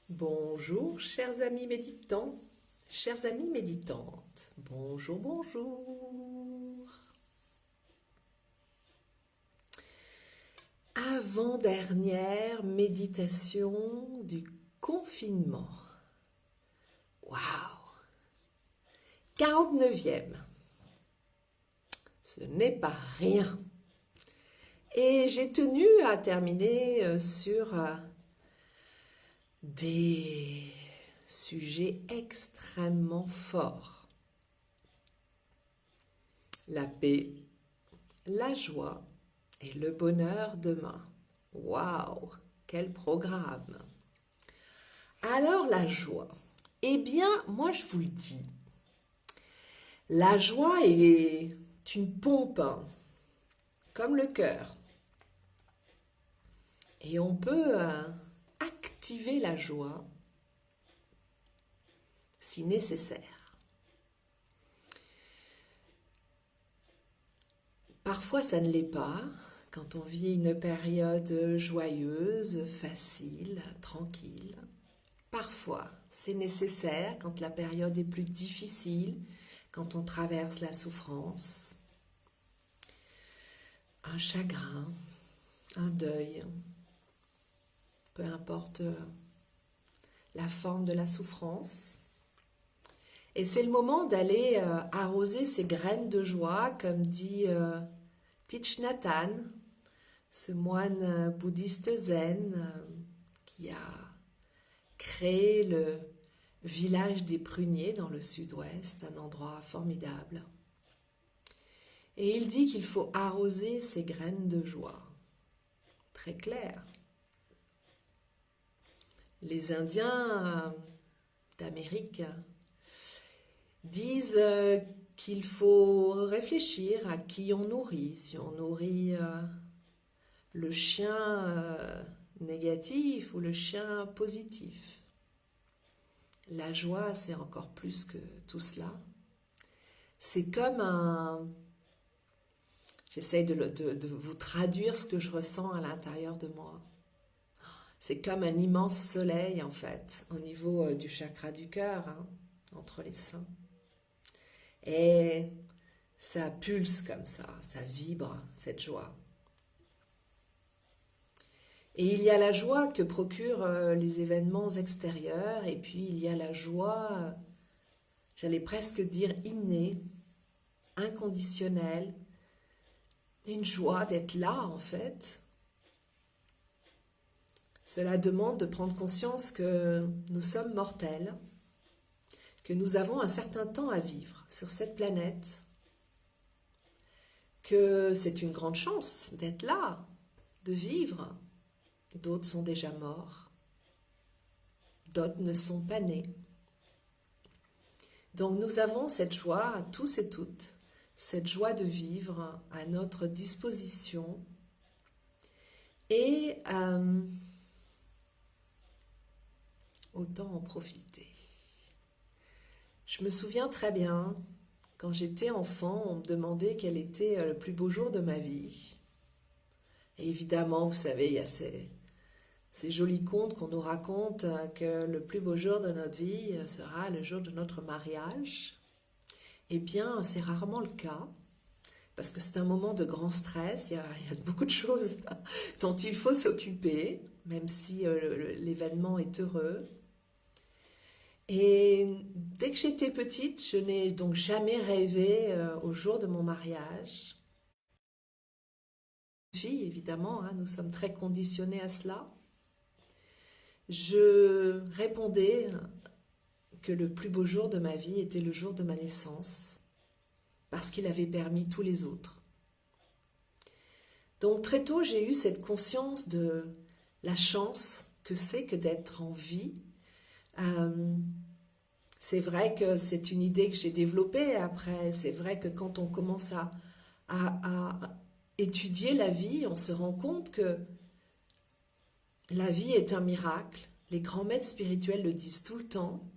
Bonjour, chers amis méditants, chères amies méditantes. Bonjour, bonjour. Avant-dernière méditation du confinement. Waouh! 49e. Ce n'est pas rien. Et j'ai tenu à terminer sur des sujets extrêmement forts. La paix, la joie et le bonheur demain. Waouh, quel programme! Alors la joie. Eh bien, moi je vous le dis, la joie est une pompe, hein, comme le cœur. Et on peut activer la joie si nécessaire. Parfois ça ne l'est pas, quand on vit une période joyeuse, facile, tranquille. Parfois, c'est nécessaire quand la période est plus difficile, quand on traverse la souffrance, un chagrin, un deuil, peu importe la forme de la souffrance. Et c'est le moment d'aller arroser ces graines de joie, comme dit Thich Nhat Hanh, ce moine bouddhiste zen qui a créé le village des pruniers dans le sud-ouest, un endroit formidable. Et il dit qu'il faut arroser ces graines de joie. Très clair. Les Indiens d'Amérique disent qu'il faut réfléchir à qui on nourrit. Si on nourrit le chien négatif ou le chien positif. La joie, c'est encore plus que tout cela. C'est comme un... J'essaie de vous traduire ce que je ressens à l'intérieur de moi. C'est comme un immense soleil, en fait, au niveau du chakra du cœur, hein, entre les seins. Et ça pulse comme ça vibre, cette joie. Et il y a la joie que procurent les événements extérieurs, et puis il y a la joie, j'allais presque dire innée, inconditionnelle, une joie d'être là en fait. Cela demande de prendre conscience que nous sommes mortels, que nous avons un certain temps à vivre sur cette planète, que c'est une grande chance d'être là, de vivre. D'autres sont déjà morts, d'autres ne sont pas nés. Donc nous avons cette joie, tous et toutes, cette joie de vivre à notre disposition et autant en profiter. Je me souviens très bien, quand j'étais enfant, on me demandait quel était le plus beau jour de ma vie. Et évidemment, vous savez, il y a ces jolis contes qu'on nous raconte que le plus beau jour de notre vie sera le jour de notre mariage. Eh bien, c'est rarement le cas, parce que c'est un moment de grand stress, il y a beaucoup de choses dont il faut s'occuper, même si l'événement est heureux. Et dès que j'étais petite, je n'ai donc jamais rêvé au jour de mon mariage. Fille, évidemment, hein, nous sommes très conditionnés à cela. Je répondais que le plus beau jour de ma vie était le jour de ma naissance, parce qu'il avait permis tous les autres. Donc très tôt, j'ai eu cette conscience de la chance que c'est que d'être en vie. C'est vrai que c'est une idée que j'ai développée après. C'est vrai que quand on commence à étudier la vie, on se rend compte que la vie est un miracle. Les grands maîtres spirituels le disent tout le temps.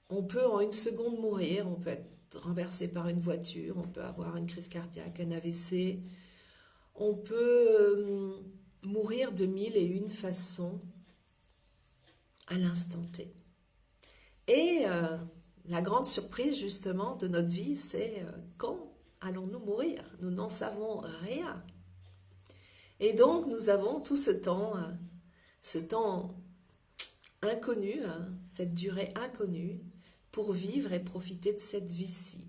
On peut en une seconde mourir, on peut être renversé par une voiture, on peut avoir une crise cardiaque, un AVC, on peut mourir de mille et une façons. à l'instant T. Et la grande surprise justement de notre vie, c'est quand allons-nous mourir? Nous n'en savons rien. Et donc nous avons tout ce temps inconnu, hein, cette durée inconnue, pour vivre et profiter de cette vie-ci.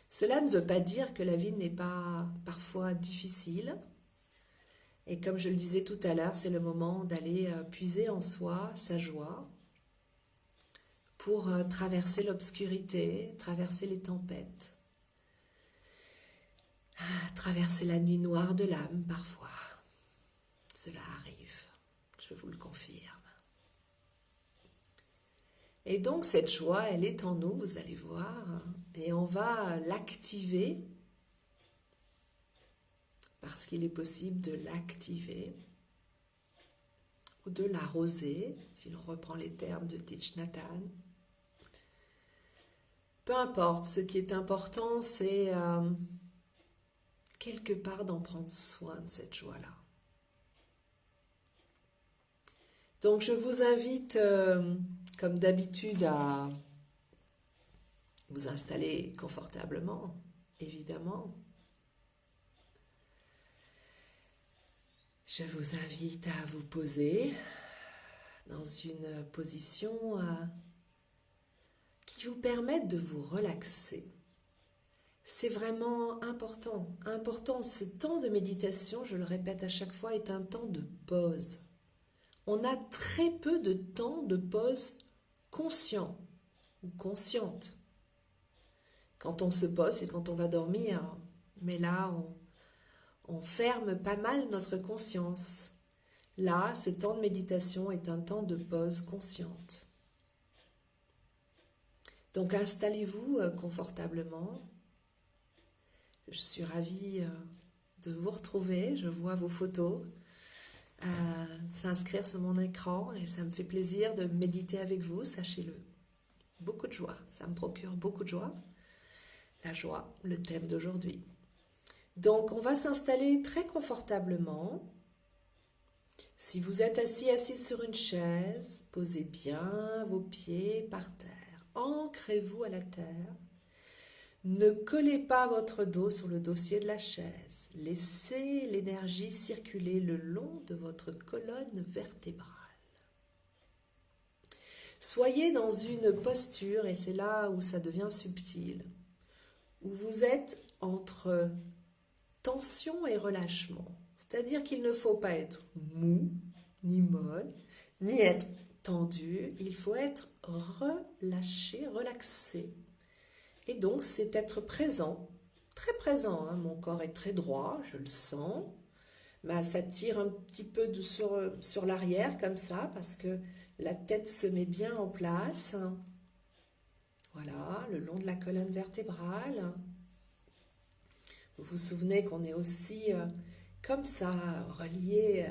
Cela ne veut pas dire que la vie n'est pas parfois difficile. Et comme je le disais tout à l'heure, c'est le moment d'aller puiser en soi sa joie pour traverser l'obscurité, traverser les tempêtes, traverser la nuit noire de l'âme parfois. Cela arrive, je vous le confirme. Et donc cette joie, elle est en nous, vous allez voir, et on va l'activer, parce qu'il est possible de l'activer, ou de l'arroser, si l'on reprend les termes de Thich Nhat Hanh. Peu importe, ce qui est important, c'est quelque part d'en prendre soin de cette joie-là. Donc je vous invite, comme d'habitude, à vous installer confortablement, évidemment. Je vous invite à vous poser dans une position qui vous permette de vous relaxer. C'est vraiment important. Ce temps de méditation, je le répète à chaque fois, est un temps de pause. On a très peu de temps de pause conscient ou consciente. Quand on se pose, c'est quand on va dormir. Mais là, on ferme pas mal notre conscience. Là, ce temps de méditation est un temps de pause consciente. Donc installez-vous confortablement. Je suis ravie de vous retrouver. Je vois vos photos s'inscrire sur mon écran et ça me fait plaisir de méditer avec vous, sachez-le. Beaucoup de joie, ça me procure beaucoup de joie. La joie, le thème d'aujourd'hui. Donc on va s'installer très confortablement. Si vous êtes assise sur une chaise, posez bien vos pieds par terre. Ancrez-vous à la terre. Ne collez pas votre dos sur le dossier de la chaise. Laissez l'énergie circuler le long de votre colonne vertébrale. Soyez dans une posture, et c'est là où ça devient subtil, où vous êtes entre tension et relâchement. C'est-à-dire qu'il ne faut pas être mou, ni molle, ni être tendu. Il faut être relâché, relaxé. Et donc, c'est être présent, très présent. Hein. Mon corps est très droit, je le sens. Mais ça tire un petit peu sur l'arrière, comme ça, parce que la tête se met bien en place. Voilà, le long de la colonne vertébrale. Vous vous souvenez qu'on est aussi comme ça, relié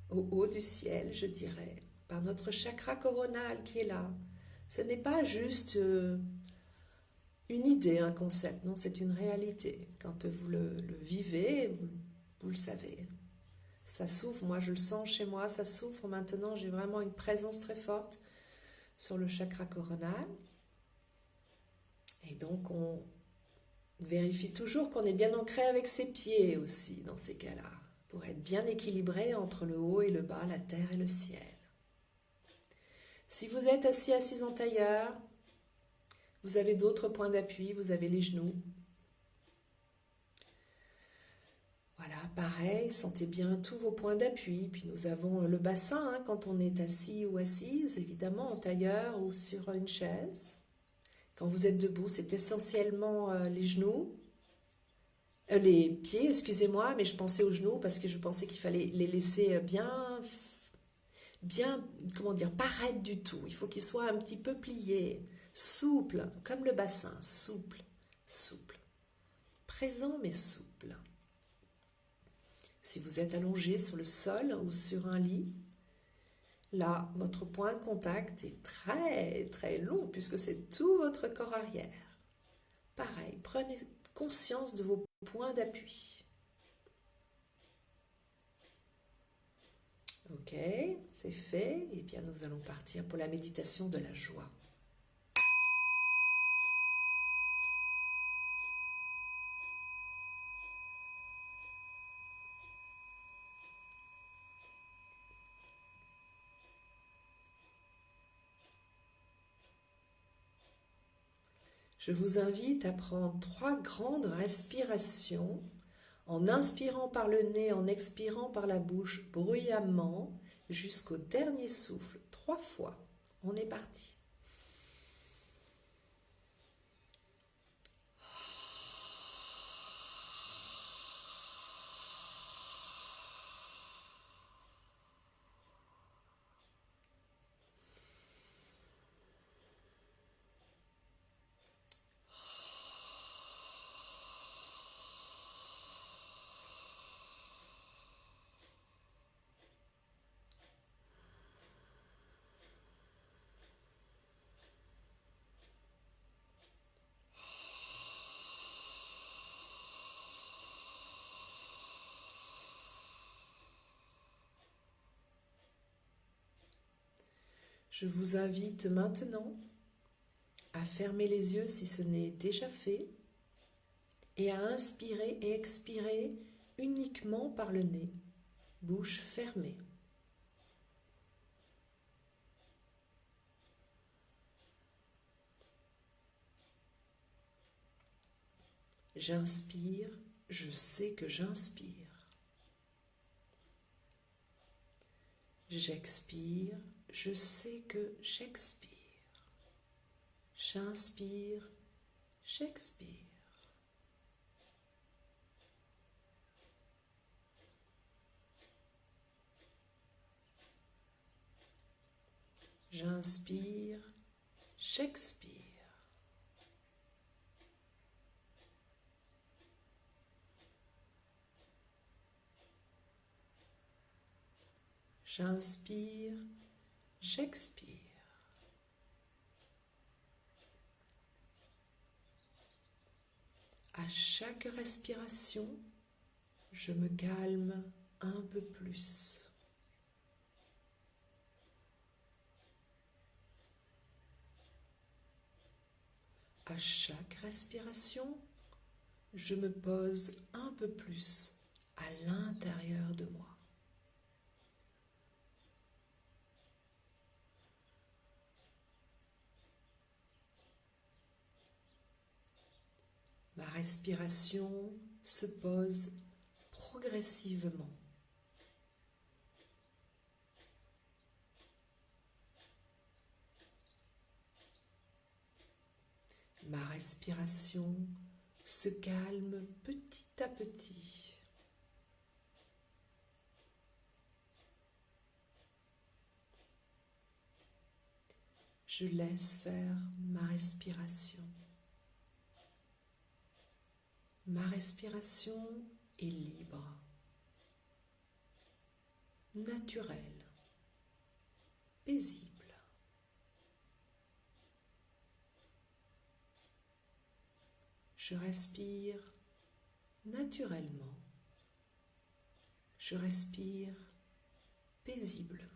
au haut du ciel, je dirais, par notre chakra coronal qui est là. Ce n'est pas juste une idée, un concept, non, c'est une réalité. Quand vous le vivez, vous le savez. Ça s'ouvre, moi je le sens chez moi, ça s'ouvre maintenant, j'ai vraiment une présence très forte sur le chakra coronal. Et donc on vérifie toujours qu'on est bien ancré avec ses pieds aussi dans ces cas-là, pour être bien équilibré entre le haut et le bas, la terre et le ciel. Si vous êtes assise en tailleur, vous avez d'autres points d'appui, vous avez les genoux. Voilà, pareil, sentez bien tous vos points d'appui. Puis nous avons le bassin, hein, quand on est assis ou assise, évidemment en tailleur ou sur une chaise. Quand vous êtes debout, c'est essentiellement les genoux, les pieds, excusez-moi, mais je pensais aux genoux parce que je pensais qu'il fallait les laisser bien, comment dire, pas raides du tout. Il faut qu'ils soient un petit peu pliés, souples, comme le bassin, souple, souple. Présent mais souple. Si vous êtes allongé sur le sol ou sur un lit, là, votre point de contact est très très long puisque c'est tout votre corps arrière. Pareil, prenez conscience de vos points d'appui. Ok, c'est fait. Et bien nous allons partir pour la méditation de la joie. Je vous invite à prendre 3 grandes respirations en inspirant par le nez, en expirant par la bouche bruyamment jusqu'au dernier souffle, 3 fois. On est parti. Je vous invite maintenant à fermer les yeux si ce n'est déjà fait et à inspirer et expirer uniquement par le nez, bouche fermée. J'inspire, je sais que j'inspire. J'expire, je sais que j'expire. J'inspire, j'expire. J'inspire, j'expire. J'inspire, j'expire. À chaque respiration, je me calme un peu plus. À chaque respiration, je me pose un peu plus à l'intérieur de moi. Ma respiration se pose progressivement. Ma respiration se calme petit à petit. Je laisse faire ma respiration. Ma respiration est libre, naturelle, paisible. Je respire naturellement. Je respire paisiblement.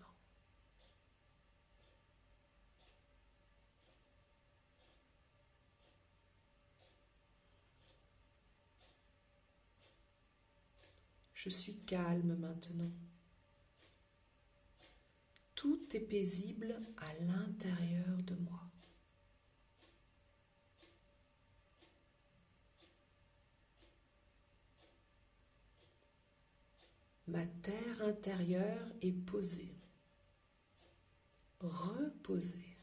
Je suis calme maintenant. Tout est paisible à l'intérieur de moi. Ma terre intérieure est posée, reposée,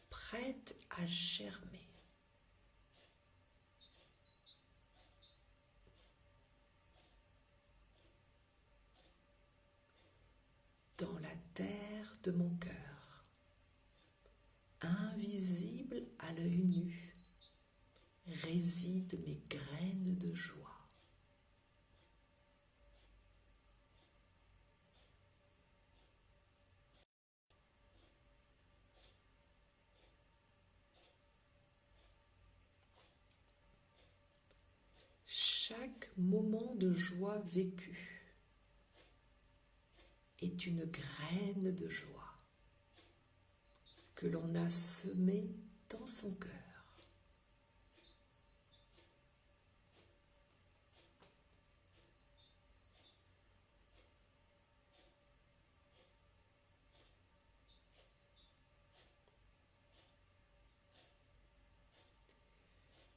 prête à germer. Dans la terre de mon cœur, invisible à l'œil nu, résident mes graines de joie. Chaque moment de joie vécu est une graine de joie que l'on a semée dans son cœur.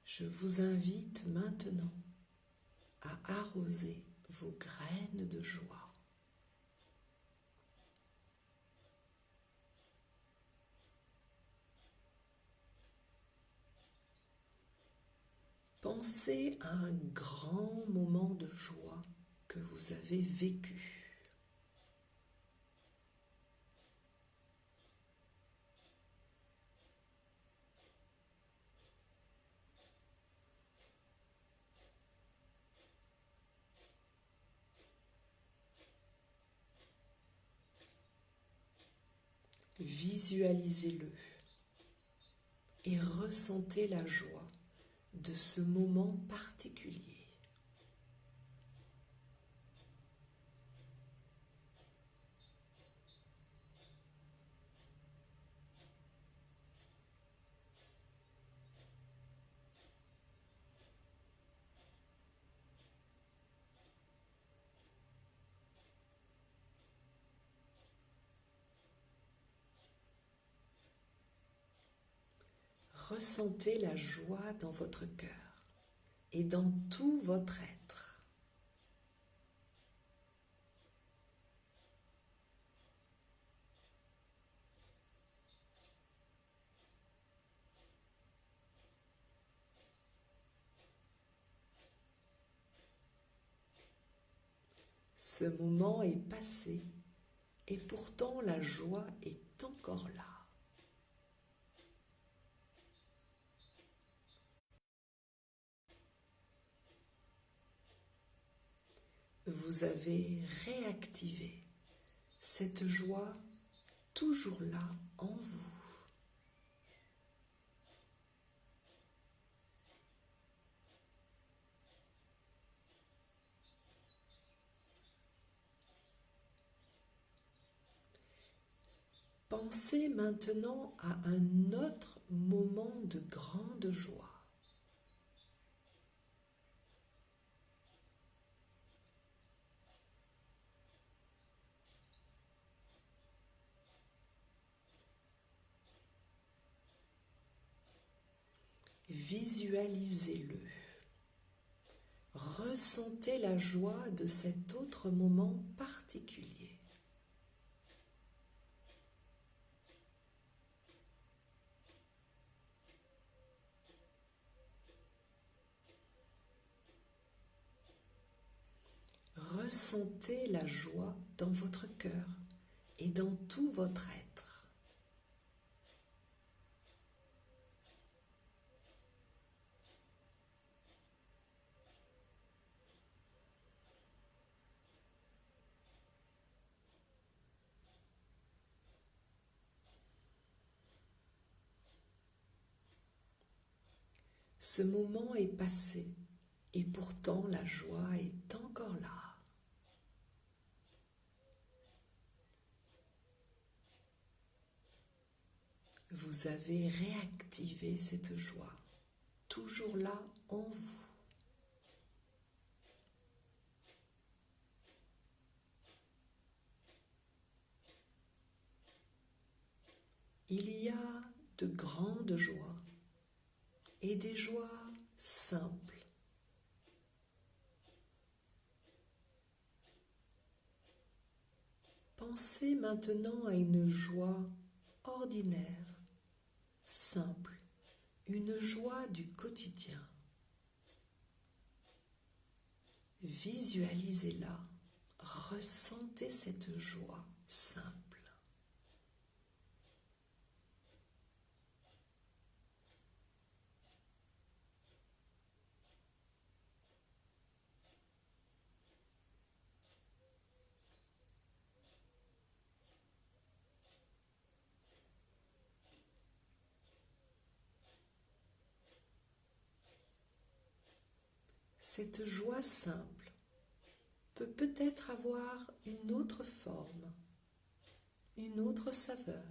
Je vous invite maintenant à arroser vos graines de joie. Pensez à un grand moment de joie que vous avez vécu. Visualisez-le et ressentez la joie de ce moment particulier. Ressentez la joie dans votre cœur et dans tout votre être. Ce moment est passé et pourtant la joie est encore là. Vous avez réactivé cette joie toujours là en vous. Pensez maintenant à un autre moment de grande joie. Visualisez-le. Ressentez la joie de cet autre moment particulier. Ressentez la joie dans votre cœur et dans tout votre être. Ce moment est passé et pourtant la joie est encore là. Vous avez réactivé cette joie, toujours là en vous. Il y a de grandes joies et des joies simples. Pensez maintenant à une joie ordinaire, simple, une joie du quotidien. Visualisez-la, ressentez cette joie simple. Cette joie simple peut peut-être avoir une autre forme, une autre saveur,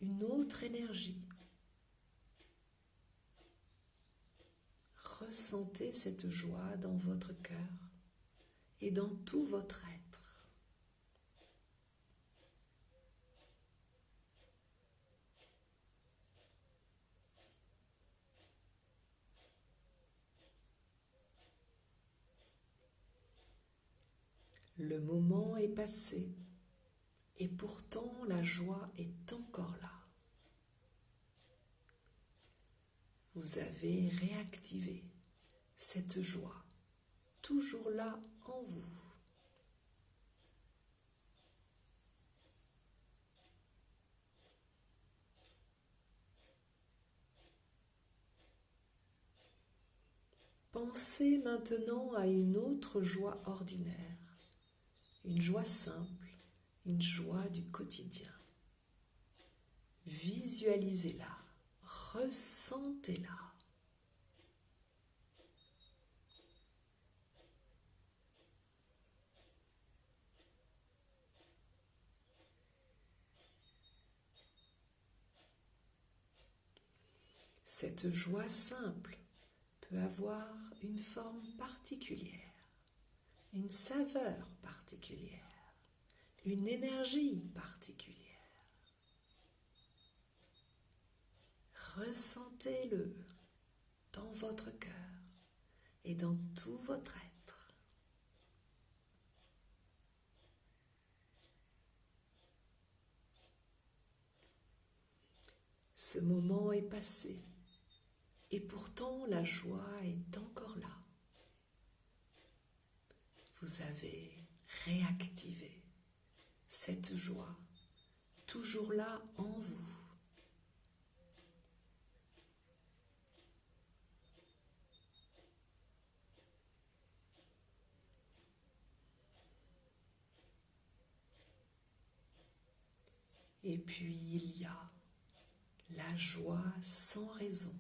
une autre énergie. Ressentez cette joie dans votre cœur et dans tout votre être. Le moment est passé et pourtant la joie est encore là. Vous avez réactivé cette joie, toujours là en vous. Pensez maintenant à une autre joie ordinaire, une joie simple, une joie du quotidien. Visualisez-la, ressentez-la. Cette joie simple peut avoir une forme particulière, une saveur particulière, une énergie particulière. Ressentez-le dans votre cœur et dans tout votre être. Ce moment est passé et pourtant la joie est encore là. Vous avez réactivé cette joie, toujours là en vous. Et puis il y a la joie sans raison,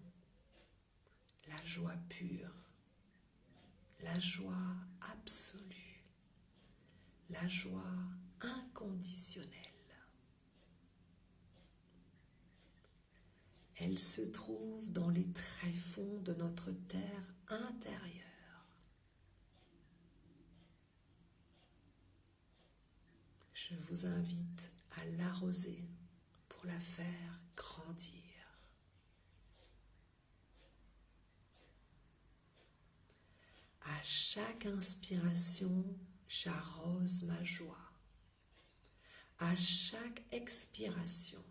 la joie pure, la joie absolue, la joie inconditionnelle. Elle se trouve dans les tréfonds de notre terre intérieure. Je vous invite à l'arroser pour la faire grandir. À chaque inspiration, j'arrose ma joie. À chaque expiration,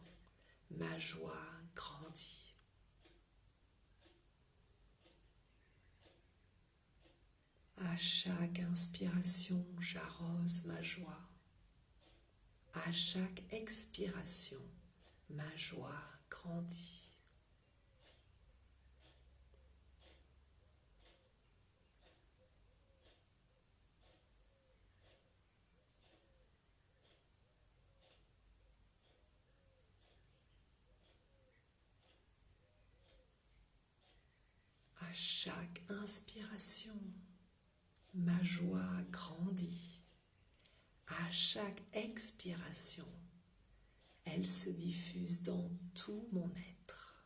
ma joie grandit. À chaque inspiration, j'arrose ma joie. À chaque expiration, ma joie grandit. À chaque inspiration, ma joie grandit. À chaque expiration, elle se diffuse dans tout mon être.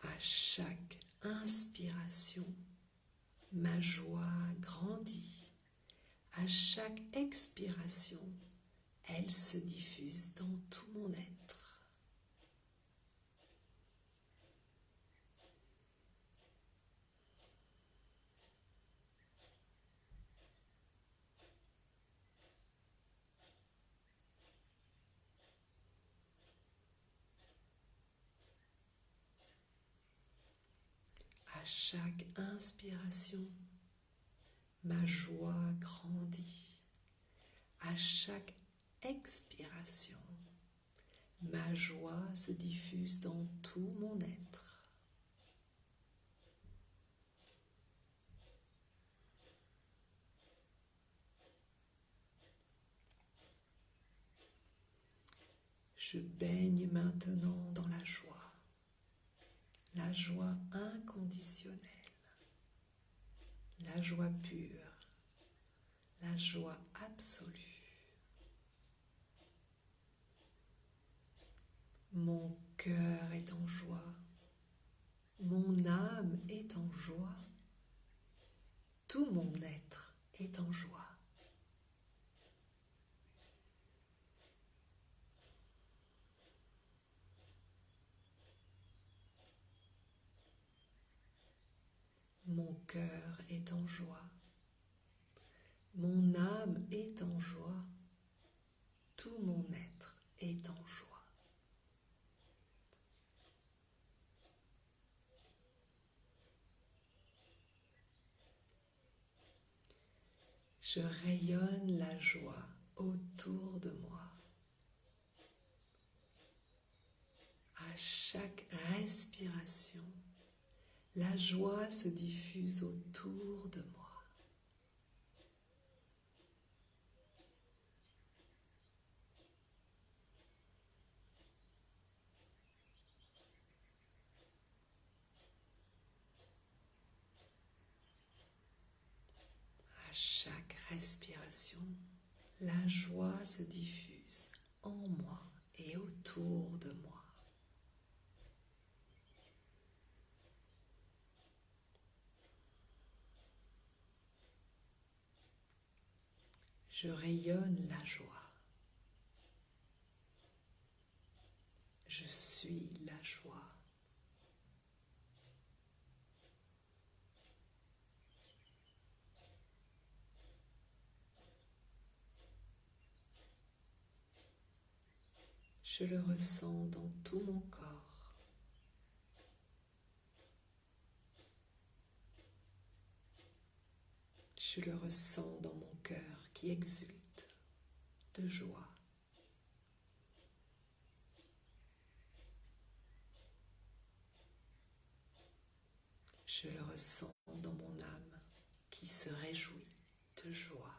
À chaque inspiration, ma joie grandit. À chaque expiration, elle se diffuse dans tout mon être. À chaque inspiration, ma joie grandit. À chaque expiration, ma joie se diffuse dans tout mon être. Je baigne maintenant dans la joie inconditionnelle, la joie pure, la joie absolue. Mon cœur est en joie, mon âme est en joie, tout mon être est en joie. Mon cœur est en joie, mon âme est en joie, tout mon être est en joie. Je rayonne la joie autour de moi. À chaque respiration, la joie se diffuse autour de moi. À chaque respiration, la joie se diffuse en moi et autour de moi. Je rayonne la joie. Je suis la joie. Je le ressens dans tout mon corps. Je le ressens dans mon cœur qui exulte de joie. Je le ressens dans mon âme qui se réjouit de joie.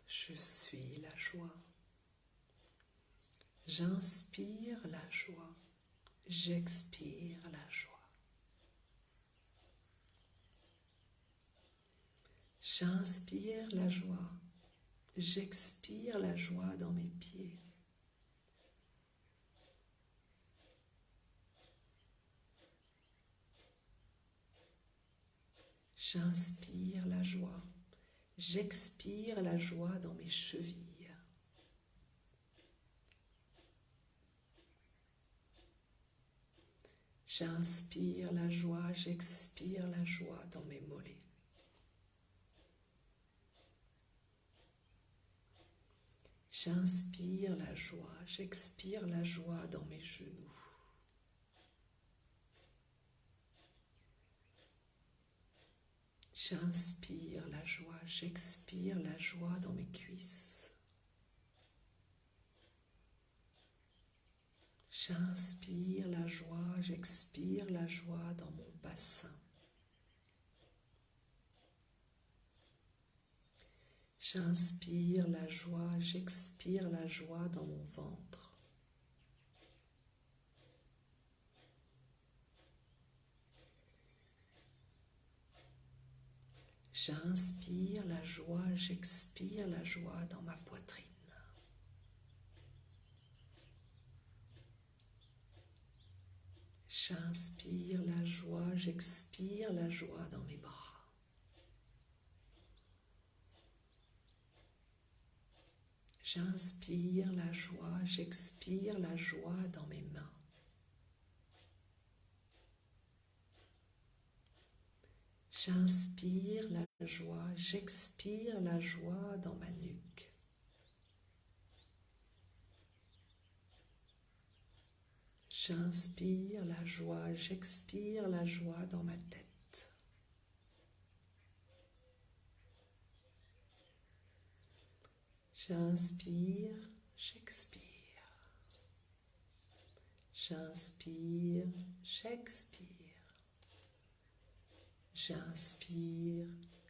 Je suis la joie. J'inspire la joie. J'expire la joie. J'inspire la joie. J'expire la joie dans mes pieds. J'inspire la joie. J'expire la joie dans mes chevilles. J'inspire la joie, j'expire la joie dans mes mollets. J'inspire la joie, j'expire la joie dans mes genoux. J'inspire la joie, j'expire la joie dans mes cuisses. J'inspire la joie, j'expire la joie dans mon bassin. J'inspire la joie, j'expire la joie dans mon ventre. J'inspire la joie, j'expire la joie dans ma poitrine. J'inspire la joie, j'expire la joie dans mes bras. J'inspire la joie, j'expire la joie dans mes mains. J'inspire la joie, j'expire la joie dans ma nuque. J'inspire la joie, j'expire la joie dans ma tête. J'inspire, j'expire. J'inspire, j'expire. J'inspire,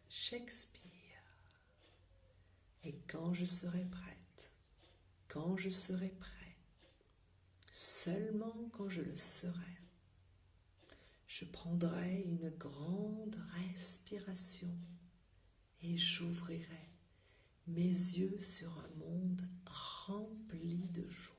j'expire. Et quand je serai prête, quand je serai prêt, seulement quand je le serai, je prendrai une grande respiration et j'ouvrirai mes yeux sur un monde rempli de joie.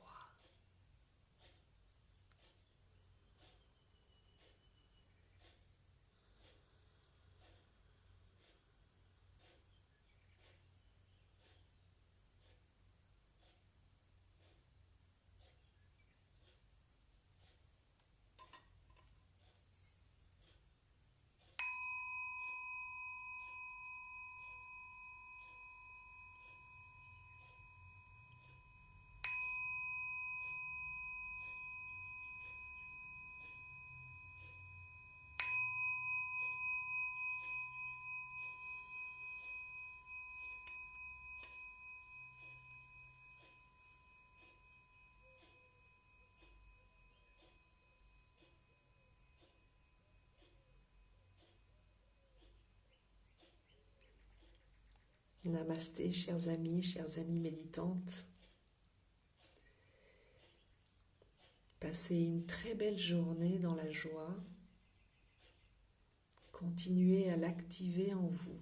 Namasté, chers amis méditantes. Passez une très belle journée dans la joie. Continuez à l'activer en vous.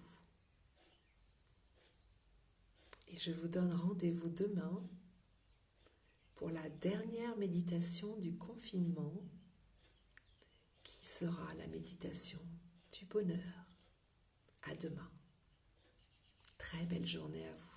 Et je vous donne rendez-vous demain pour la dernière méditation du confinement qui sera la méditation du bonheur. À demain. Très belle journée à vous.